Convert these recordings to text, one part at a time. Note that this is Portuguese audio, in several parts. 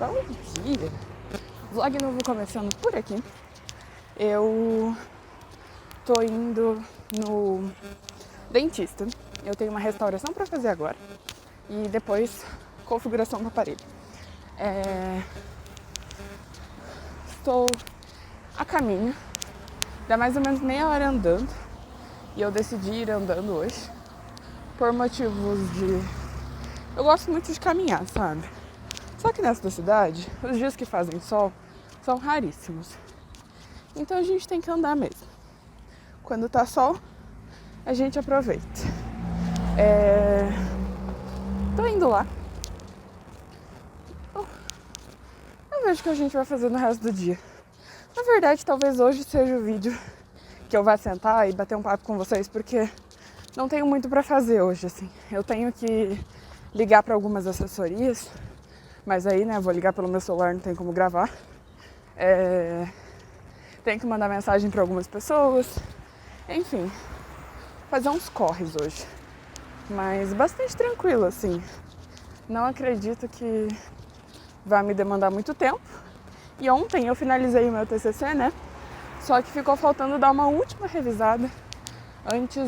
Bom dia! Vlog novo começando por aqui. Eu tô indo no dentista. Eu tenho uma restauração pra fazer agora. E depois configuração do aparelho. Estou a caminho. Dá mais ou menos meia hora andando. E eu decidi ir andando hoje. Por motivos de... Eu gosto muito de caminhar, sabe? Só que nessa cidade, os dias que fazem sol são raríssimos. Então a gente tem que andar mesmo. Quando tá sol, a gente aproveita. Tô indo lá. Eu vejo o que a gente vai fazer no resto do dia. Na verdade, talvez hoje seja o vídeo que eu vá sentar e bater um papo com vocês, porque não tenho muito pra fazer hoje, assim. Eu tenho que ligar pra algumas assessorias, mas aí, né, vou ligar pelo meu celular, não tem como gravar. Tenho que mandar mensagem pra algumas pessoas. Enfim, fazer uns corres hoje. Mas bastante tranquilo, assim. Não acredito que vai me demandar muito tempo. E ontem eu finalizei o meu TCC, né? Só que ficou faltando dar uma última revisada antes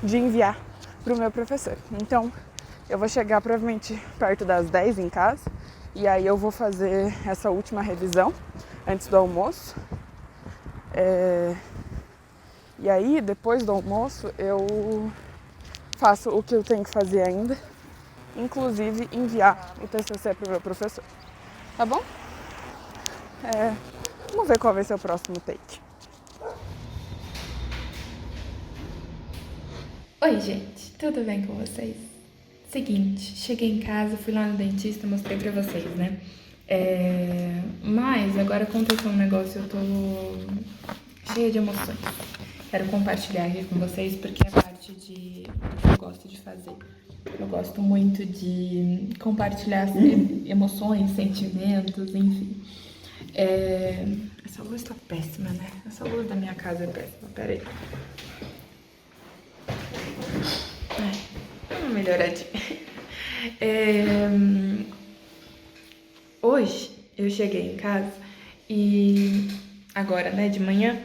de enviar pro meu professor. Então, eu vou chegar provavelmente perto das 10 em casa. E aí eu vou fazer essa última revisão antes do almoço. E aí, depois do almoço, eu faço o que eu tenho que fazer ainda. Inclusive, enviar o TCC pro meu professor. Tá bom? Vamos ver qual vai ser o próximo take. Oi, gente, tudo bem com vocês? Seguinte, cheguei em casa, fui lá no dentista, mostrei pra vocês, né? Mas agora aconteceu um negócio, eu tô cheia de emoções. Quero compartilhar aqui com vocês porque é parte que eu gosto de fazer. Eu gosto muito de compartilhar emoções, sentimentos, enfim. Essa luz tá péssima, né? Essa luz da minha casa é péssima, peraí. Uma melhoradinha. Hoje eu cheguei em casa e agora, né, de manhã,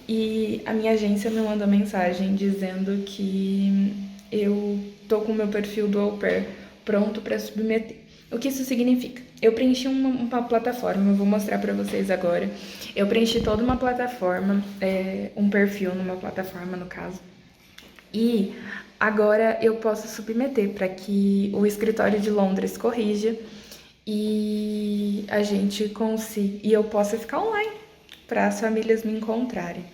e a minha agência me mandou mensagem dizendo que eu tô com o meu perfil do Au Pair pronto para submeter. O que isso significa? Eu preenchi uma plataforma, eu vou mostrar para vocês agora. Eu preenchi toda uma plataforma, um perfil numa plataforma, no caso. E agora eu posso submeter para que o escritório de Londres corrija e a gente consiga, e eu possa ficar online para as famílias me encontrarem.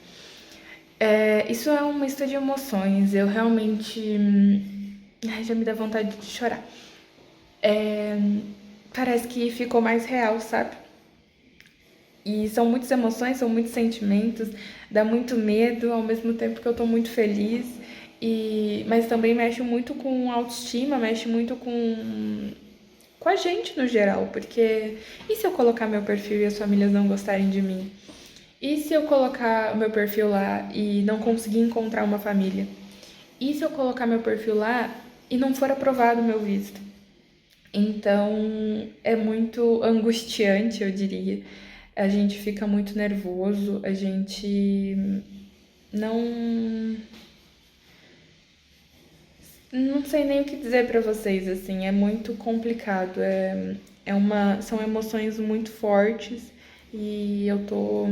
Isso é um misto de emoções, eu realmente... Ai, já me dá vontade de chorar. Parece que ficou mais real, sabe? E são muitas emoções, são muitos sentimentos, dá muito medo, ao mesmo tempo que eu tô muito feliz. Mas também mexe muito com autoestima, mexe muito com a gente no geral, porque e se eu colocar meu perfil e as famílias não gostarem de mim? E se eu colocar o meu perfil lá e não conseguir encontrar uma família? E se eu colocar meu perfil lá e não for aprovado o meu visto? Então, é muito angustiante, eu diria. A gente fica muito nervoso, a gente não... Não sei nem o que dizer pra vocês, assim, é muito complicado. São emoções muito fortes e eu tô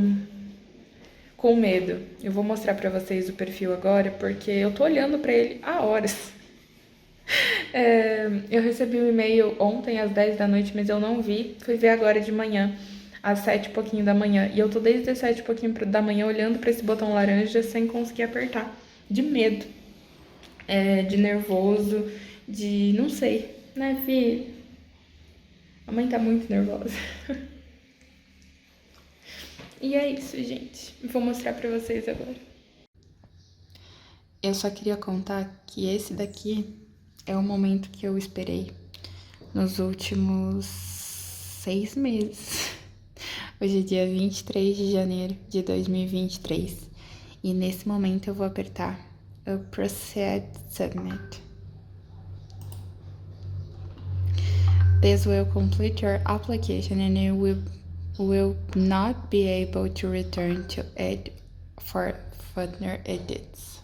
com medo. Eu vou mostrar pra vocês o perfil agora, porque eu tô olhando pra ele há horas. Eu recebi um e-mail ontem às 10 da noite, mas eu não vi. Fui ver agora de manhã, às 7 e pouquinho da manhã. E eu tô desde as 7 e pouquinho da manhã olhando pra esse botão laranja sem conseguir apertar. De medo. De nervoso, de... não sei, né, Vi? A mãe tá muito nervosa. E é isso, gente. Vou mostrar pra vocês agora. Eu só queria contar que esse daqui é o momento que eu esperei nos últimos 6 meses. Hoje é dia 23 de janeiro de 2023. E nesse momento eu vou apertar o Proceed Submit. This will complete your application and you will not be able to return to it for further edits.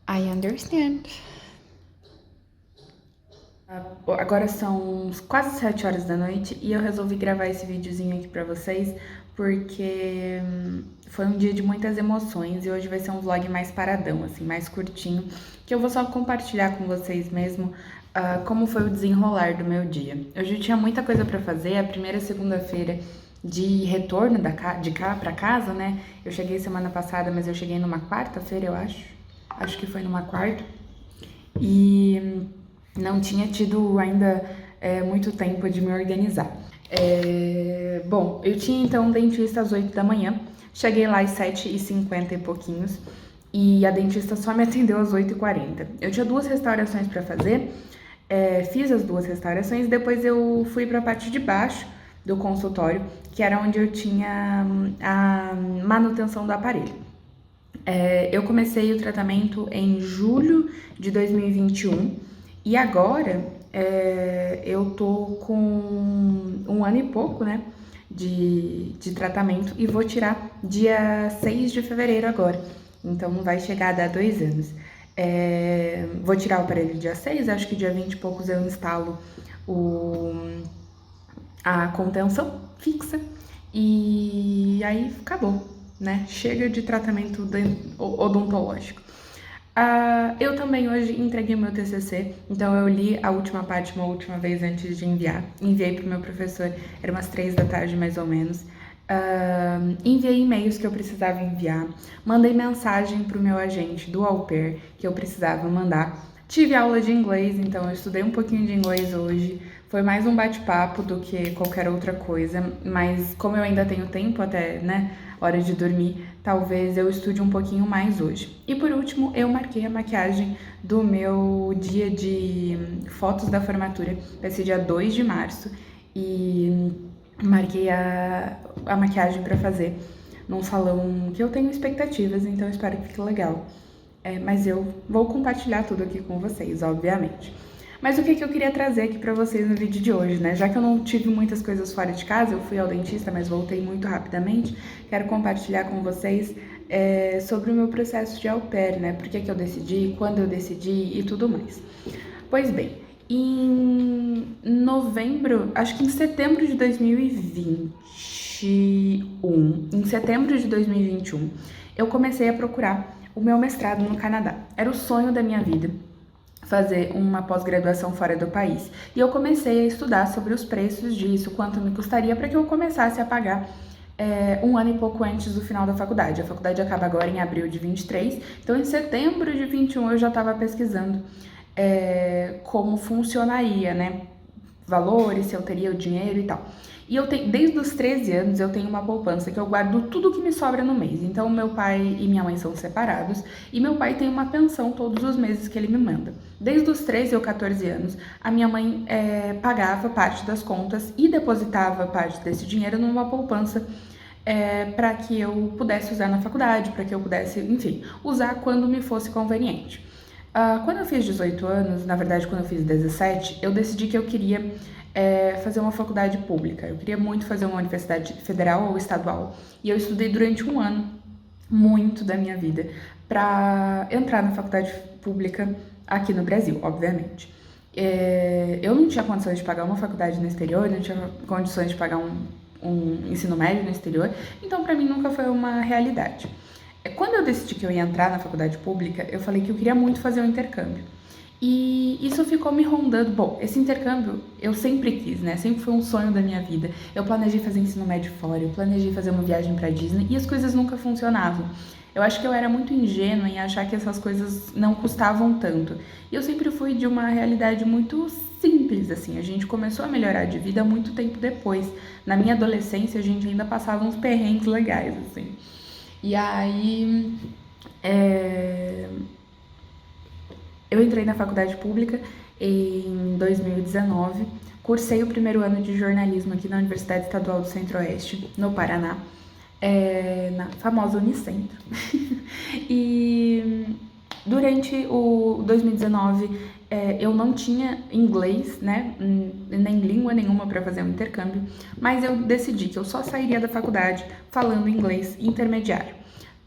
I understand. Agora são quase 7 horas da noite e eu resolvi gravar esse videozinho aqui pra vocês porque foi um dia de muitas emoções e hoje vai ser um vlog mais paradão, assim, mais curtinho, que eu vou só compartilhar com vocês mesmo como foi o desenrolar do meu dia. Hoje eu tinha muita coisa pra fazer, a primeira segunda-feira de retorno de cá pra casa, né? Eu cheguei semana passada, mas eu cheguei numa quarta-feira, eu acho que foi numa quarta, e não tinha tido ainda muito tempo de me organizar. Bom, eu tinha então um dentista às 8 da manhã, cheguei lá às 7h50 e pouquinhos, e a dentista só me atendeu às 8h40. Eu tinha 2 restaurações para fazer, fiz as 2 restaurações, depois eu fui para a parte de baixo do consultório, que era onde eu tinha a manutenção do aparelho. Eu comecei o tratamento em julho de 2021, e agora eu tô com 1 ano e pouco, né, de tratamento, e vou tirar dia 6 de fevereiro agora. Então vai chegar a dar 2 anos. Vou tirar o aparelho dia 6, acho que dia 20 e poucos eu instalo a contenção fixa e aí acabou, né? Chega de tratamento odontológico. Eu também hoje entreguei meu TCC, então eu li a última parte uma última vez antes de enviar. Enviei pro meu professor, era umas 3 da tarde mais ou menos. Enviei e-mails que eu precisava enviar, mandei mensagem pro meu agente do au pair que eu precisava mandar. Tive aula de inglês, então eu estudei um pouquinho de inglês hoje. Foi mais um bate-papo do que qualquer outra coisa, mas como eu ainda tenho tempo até, né, hora de dormir, talvez eu estude um pouquinho mais hoje. E por último, eu marquei a maquiagem do meu dia de fotos da formatura, vai ser dia 2 de março, e marquei a maquiagem para fazer num salão que eu tenho expectativas, então espero que fique legal. Mas eu vou compartilhar tudo aqui com vocês, obviamente. Mas o que eu queria trazer aqui pra vocês no vídeo de hoje, né? Já que eu não tive muitas coisas fora de casa, eu fui ao dentista, mas voltei muito rapidamente, quero compartilhar com vocês sobre o meu processo de au pair, né? Por que eu decidi, quando eu decidi e tudo mais. Pois bem, em novembro, acho que em setembro de 2021, eu comecei a procurar o meu mestrado no Canadá. Era o sonho da minha vida fazer uma pós-graduação fora do país. E eu comecei a estudar sobre os preços disso, quanto me custaria para que eu começasse a pagar 1 ano e pouco antes do final da faculdade. A faculdade acaba agora em abril de 23, então em setembro de 21 eu já estava pesquisando como funcionaria, né? Valores, se eu teria o dinheiro e tal. E eu tenho, desde os 13 anos, eu tenho uma poupança que eu guardo tudo que me sobra no mês. Então, meu pai e minha mãe são separados e meu pai tem uma pensão todos os meses que ele me manda. Desde os 13 ou 14 anos, a minha mãe pagava parte das contas e depositava parte desse dinheiro numa poupança para que eu pudesse usar na faculdade, para que eu pudesse, enfim, usar quando me fosse conveniente. Quando eu fiz 18 anos, na verdade, quando eu fiz 17, eu decidi que eu queria fazer uma faculdade pública. Eu queria muito fazer uma universidade federal ou estadual. E eu estudei durante 1 ano, muito da minha vida, para entrar na faculdade pública aqui no Brasil, obviamente. Eu não tinha condições de pagar uma faculdade no exterior, não tinha condições de pagar um ensino médio no exterior, então para mim nunca foi uma realidade. Quando eu decidi que eu ia entrar na faculdade pública, eu falei que eu queria muito fazer um intercâmbio. E isso ficou me rondando. Bom, esse intercâmbio eu sempre quis, né? Sempre foi um sonho da minha vida. Eu planejei fazer ensino médio fora, eu planejei fazer uma viagem pra Disney e as coisas nunca funcionavam. Eu acho que eu era muito ingênua em achar que essas coisas não custavam tanto. E eu sempre fui de uma realidade muito simples, assim. A gente começou a melhorar de vida muito tempo depois. Na minha adolescência, a gente ainda passava uns perrengues legais, assim. E aí, eu entrei na faculdade pública em 2019, cursei o primeiro ano de jornalismo aqui na Universidade Estadual do Centro-Oeste, no Paraná, na famosa Unicentro. E Durante o 2019, eu não tinha inglês, né, nem língua nenhuma para fazer um intercâmbio, mas eu decidi que eu só sairia da faculdade falando inglês intermediário.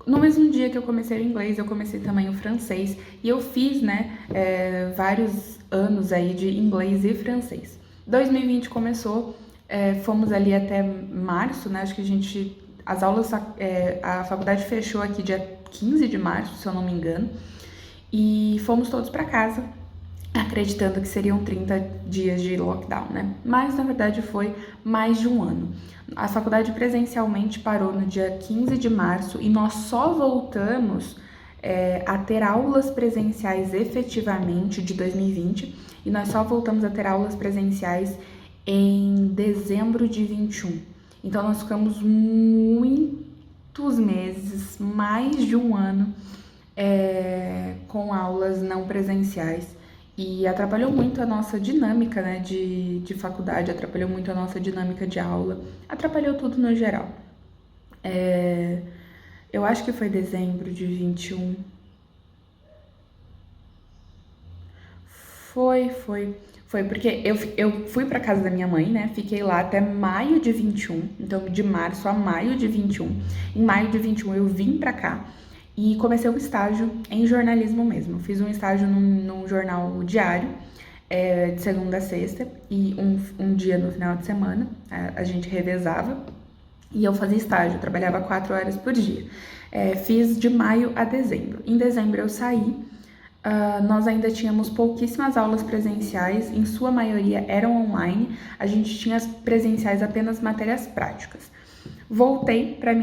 No mesmo dia que eu comecei o inglês, eu comecei também o francês e eu fiz, né, vários anos aí de inglês e francês. 2020 começou, fomos ali até março, né, acho que as aulas, a faculdade fechou aqui dia 15 de março, se eu não me engano, e fomos todos para casa, acreditando que seriam 30 dias de lockdown, né? Mas na verdade foi mais de um ano. A faculdade presencialmente parou no dia 15 de março e nós só voltamos a ter aulas presenciais efetivamente de 2020 e nós só voltamos a ter aulas presenciais em dezembro de 21. Então nós ficamos muitos meses, mais de um ano, com aulas não presenciais. E atrapalhou muito a nossa dinâmica, né, de faculdade, atrapalhou muito a nossa dinâmica de aula, atrapalhou tudo no geral. Eu acho que foi dezembro de 21. Foi porque eu fui pra casa da minha mãe, né, fiquei lá até maio de 21, então de março a maio de 21. Em maio de 21 eu vim pra cá e comecei um estágio em jornalismo mesmo. Fiz um estágio num jornal diário, de segunda a sexta, e um dia no final de semana a gente revezava e eu fazia estágio, eu trabalhava 4 horas por dia. Fiz de maio a dezembro. Em dezembro eu saí, nós ainda tínhamos pouquíssimas aulas presenciais, em sua maioria eram online, a gente tinha as presenciais apenas matérias práticas. Voltei para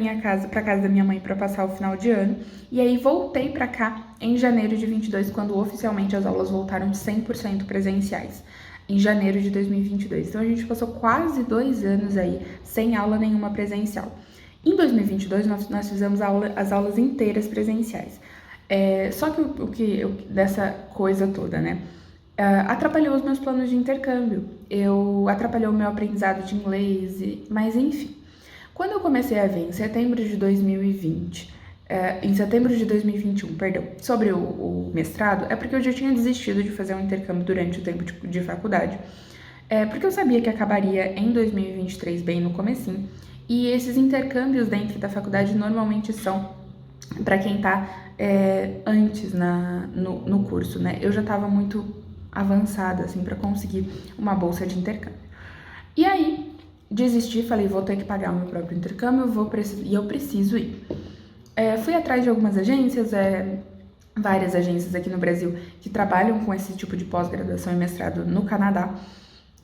casa da minha mãe para passar o final de ano, e aí voltei para cá em janeiro de 22, quando oficialmente as aulas voltaram 100% presenciais, em janeiro de 2022. Então a gente passou quase 2 anos aí sem aula nenhuma presencial. Em 2022 nós fizemos as aulas inteiras presenciais. Só que dessa coisa toda, né? Atrapalhou os meus planos de intercâmbio, atrapalhou o meu aprendizado de inglês, mas enfim. Quando eu comecei a ver em setembro de 2021, perdão, sobre o mestrado, é porque eu já tinha desistido de fazer um intercâmbio durante o tempo de faculdade, porque eu sabia que acabaria em 2023, bem no comecinho, e esses intercâmbios dentro da faculdade normalmente são para quem tá antes no curso, né? Eu já tava muito avançada, assim, para conseguir uma bolsa de intercâmbio. E aí, desisti, falei, vou ter que pagar o meu próprio intercâmbio, e eu preciso ir. Fui atrás de algumas agências, várias agências aqui no Brasil que trabalham com esse tipo de pós-graduação e mestrado no Canadá,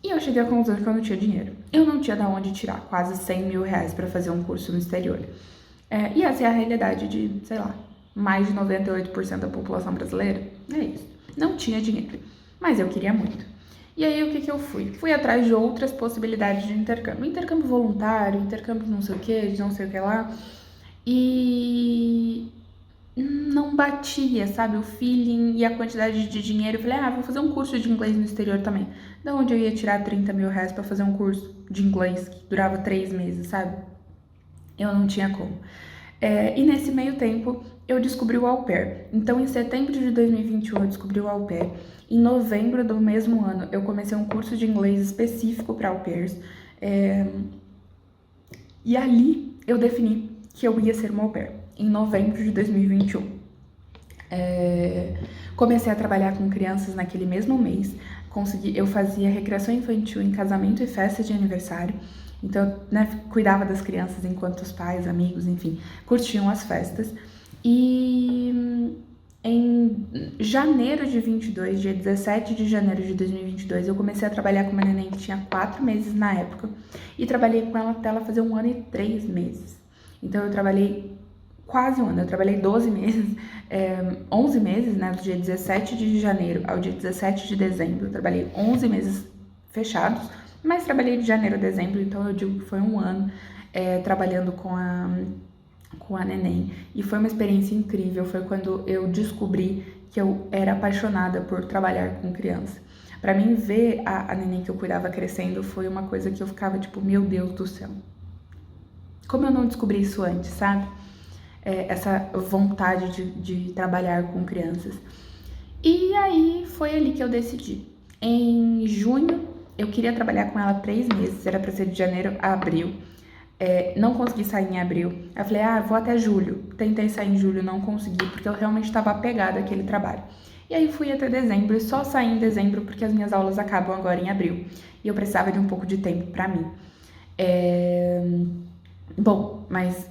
e eu cheguei à conclusão que eu não tinha dinheiro. Eu não tinha de onde tirar quase 100 mil reais para fazer um curso no exterior. E essa é a realidade de, sei lá, mais de 98% da população brasileira. É isso. Não tinha dinheiro, mas eu queria muito. E aí, o que eu fui? Fui atrás de outras possibilidades de intercâmbio. Intercâmbio voluntário, intercâmbio não sei o que, de não sei o que lá. E não batia, sabe, o feeling e a quantidade de dinheiro. Eu falei, vou fazer um curso de inglês no exterior também. Da onde eu ia tirar 30 mil reais pra fazer um curso de inglês que durava 3 meses, sabe? Eu não tinha como. E nesse meio tempo, eu descobri o au pair. Então, em setembro de 2021, eu descobri o au pair. Em novembro do mesmo ano, eu comecei um curso de inglês específico para au pairs. E ali, eu defini que eu ia ser uma au pair, em novembro de 2021. Comecei a trabalhar com crianças naquele mesmo mês. Eu fazia recreação infantil em casamento e festa de aniversário. Então, né, cuidava das crianças enquanto os pais, amigos, enfim, curtiam as festas. E em janeiro de 22, dia 17 de janeiro de 2022, eu comecei a trabalhar com uma neném que tinha 4 meses na época. E trabalhei com ela até ela fazer 1 ano e 3 meses. Então, eu trabalhei quase 1 ano, eu trabalhei 12 meses, 11 meses, né, do dia 17 de janeiro ao dia 17 de dezembro. Eu trabalhei 11 meses fechados, mas trabalhei de janeiro a dezembro, então eu digo que foi 1 ano trabalhando com a neném. E foi uma experiência incrível, foi quando eu descobri que eu era apaixonada por trabalhar com criança. Pra mim, ver a neném que eu cuidava crescendo foi uma coisa que eu ficava tipo, meu Deus do céu. Como eu não descobri isso antes, sabe? essa vontade de trabalhar com crianças. E aí foi ali que eu decidi. Em junho, eu queria trabalhar com ela 3 meses, era para ser de janeiro a abril. Não consegui sair em abril. Eu falei, vou até julho. Tentei sair em julho, não consegui, porque eu realmente estava apegada àquele trabalho. E aí fui até dezembro, e só saí em dezembro porque as minhas aulas acabam agora em abril. E eu precisava de um pouco de tempo para mim. Bom, mas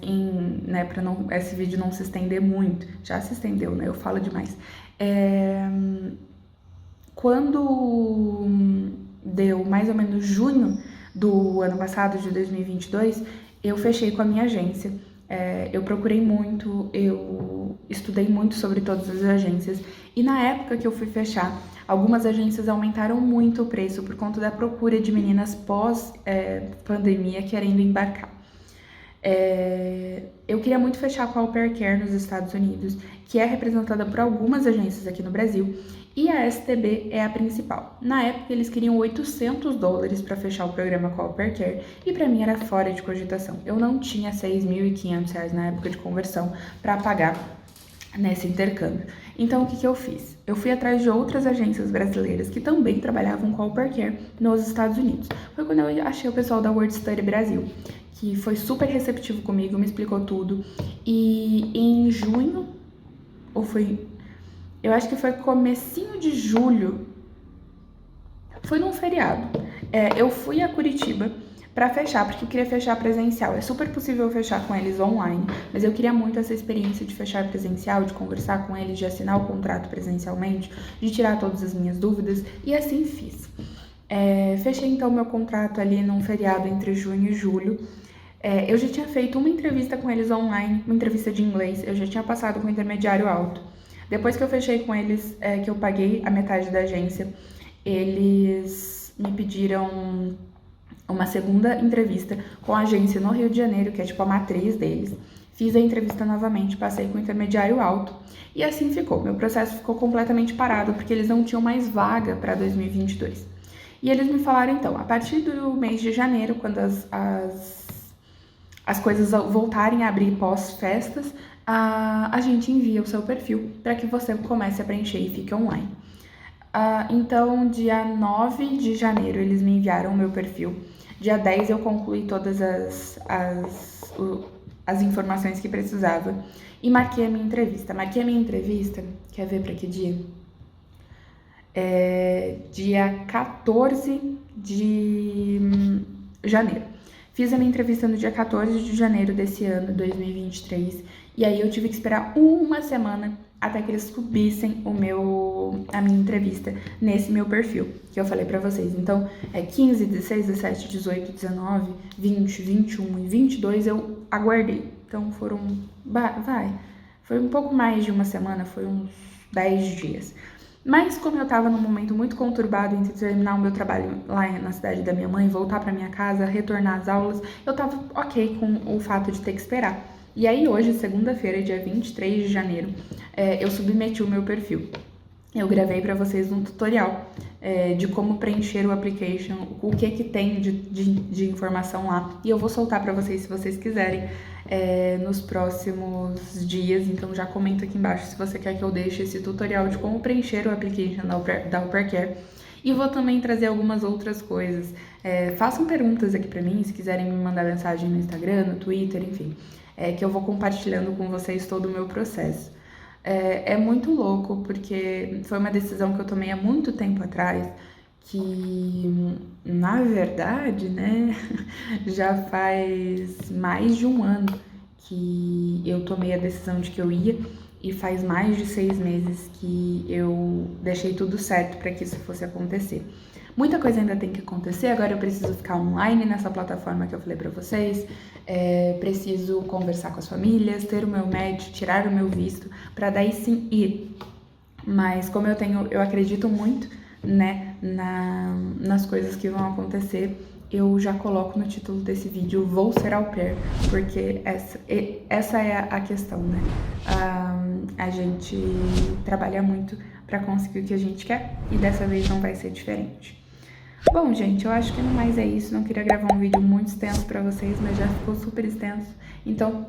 para esse vídeo não se estender muito, já se estendeu, né? Eu falo demais. Quando deu mais ou menos junho do ano passado, de 2022, eu fechei com a minha agência. Eu procurei muito, eu estudei muito sobre todas as agências, e na época que eu fui fechar, algumas agências aumentaram muito o preço por conta da procura de meninas pós-pandemia querendo embarcar. Eu queria muito fechar com a Au Pair Care nos Estados Unidos, que é representada por algumas agências aqui no Brasil, e a STB é a principal. Na época, eles queriam $800 para fechar o programa com a Au Pair Care, e para mim era fora de cogitação. Eu não tinha R$6.500 na época de conversão para pagar nesse intercâmbio. Então, o que eu fiz? Eu fui atrás de outras agências brasileiras que também trabalhavam com a Au Pair Care nos Estados Unidos. Foi quando eu achei o pessoal da World Study Brasil, que foi super receptivo comigo, me explicou tudo. E em junho, eu acho que foi comecinho de julho, foi num feriado. Eu fui a Curitiba para fechar, porque eu queria fechar presencial. É super possível fechar com eles online, mas eu queria muito essa experiência de fechar presencial, de conversar com eles, de assinar o contrato presencialmente, de tirar todas as minhas dúvidas, e assim fiz. Fechei então meu contrato ali num feriado entre junho e julho. Eu já tinha feito uma entrevista com eles online, uma entrevista de inglês, eu já tinha passado com o intermediário alto. Depois que eu fechei com eles, que eu paguei a metade da agência, eles me pediram uma segunda entrevista com a agência no Rio de Janeiro, que é tipo a matriz deles. Fiz a entrevista novamente, passei com o intermediário alto, e assim ficou. Meu processo ficou completamente parado, porque eles não tinham mais vaga para 2022. E eles me falaram, então, a partir do mês de janeiro, quando as coisas voltarem a abrir pós-festas, a gente envia o seu perfil para que você comece a preencher e fique online. Então, dia 9 de janeiro, eles me enviaram o meu perfil. Dia 10 eu concluí todas as informações que precisava e marquei a minha entrevista. Quer ver para que dia? Dia 14 de janeiro. Fiz a minha entrevista no dia 14 de janeiro desse ano, 2023, e aí eu tive que esperar uma semana até que eles subissem a minha entrevista nesse meu perfil, que eu falei pra vocês. Então, 15, 16, 17, 18, 19, 20, 21 e 22 eu aguardei. Então, foi um pouco mais de uma semana, foi uns 10 dias. Mas como eu tava num momento muito conturbado entre terminar o meu trabalho lá na cidade da minha mãe, voltar pra minha casa, retornar às aulas, eu tava ok com o fato de ter que esperar. E aí hoje, segunda-feira, dia 23 de janeiro, eu submeti o meu perfil. Eu gravei pra vocês um tutorial de como preencher o application, o que tem de informação lá. E eu vou soltar pra vocês se vocês quiserem nos próximos dias. Então já comenta aqui embaixo se você quer que eu deixe esse tutorial de como preencher o application da Au Pair Care. E vou também trazer algumas outras coisas. Façam perguntas aqui pra mim, se quiserem me mandar mensagem no Instagram, no Twitter, enfim. Que eu vou compartilhando com vocês todo o meu processo. É muito louco, porque foi uma decisão que eu tomei há muito tempo atrás, que, na verdade, né, já faz mais de um ano que eu tomei a decisão de que eu ia, e faz mais de 6 meses que eu deixei tudo certo para que isso fosse acontecer. Muita coisa ainda tem que acontecer, agora eu preciso ficar online nessa plataforma que eu falei pra vocês, preciso conversar com as famílias, ter o meu match, tirar o meu visto, pra daí sim ir. Mas como eu acredito muito, né, nas coisas que vão acontecer, eu já coloco no título desse vídeo, vou ser au pair, porque essa é a questão, né? A gente trabalha muito pra conseguir o que a gente quer, e dessa vez não vai ser diferente. Bom, gente, eu acho que no mais é isso. Não queria gravar um vídeo muito extenso pra vocês, mas já ficou super extenso. Então,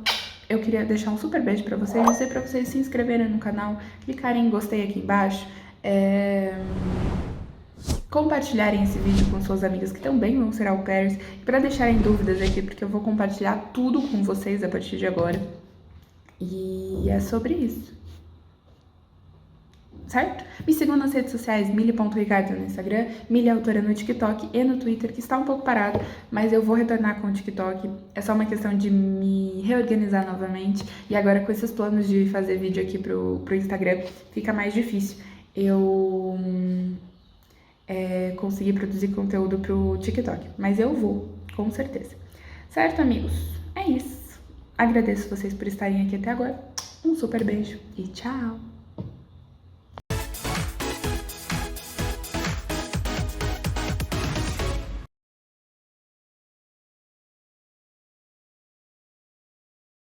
eu queria deixar um super beijo pra vocês, dizer pra vocês se inscreverem no canal, clicarem em gostei aqui embaixo, compartilharem esse vídeo com suas amigas que também vão ser au pairs, e pra deixarem dúvidas aqui, porque eu vou compartilhar tudo com vocês a partir de agora. E é sobre isso. Certo? Me sigam nas redes sociais, mili.ricardo no Instagram, Mili Autora no TikTok e no Twitter, que está um pouco parado, mas eu vou retornar com o TikTok. É só uma questão de me reorganizar novamente. E agora com esses planos de fazer vídeo aqui pro Instagram, fica mais difícil eu conseguir produzir conteúdo pro TikTok. Mas eu vou, com certeza. Certo, amigos? É isso. Agradeço vocês por estarem aqui até agora. Um super beijo e tchau!